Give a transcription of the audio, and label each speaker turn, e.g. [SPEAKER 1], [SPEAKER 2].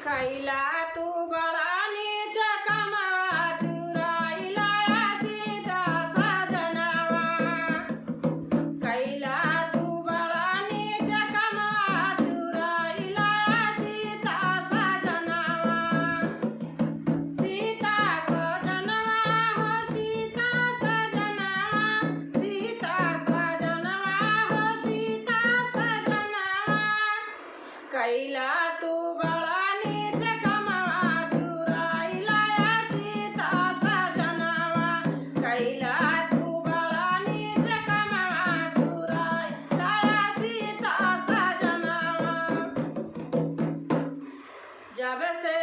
[SPEAKER 1] कैला तू बड़ा नीच कमावा चुराइला सीता सजनवा। कैला तू बड़ा नीच कमावा चुराइला सीता सजनवा। सीता सजनवा हो सीता सजनवा। सीता सजनवा हो सीता सजनवा। कैला तू बड़ा नीच कमावा चुराइला सीता सजनवा। कैला तू बड़ा नीच कमावा चुराइला सीता सजनवा। जब से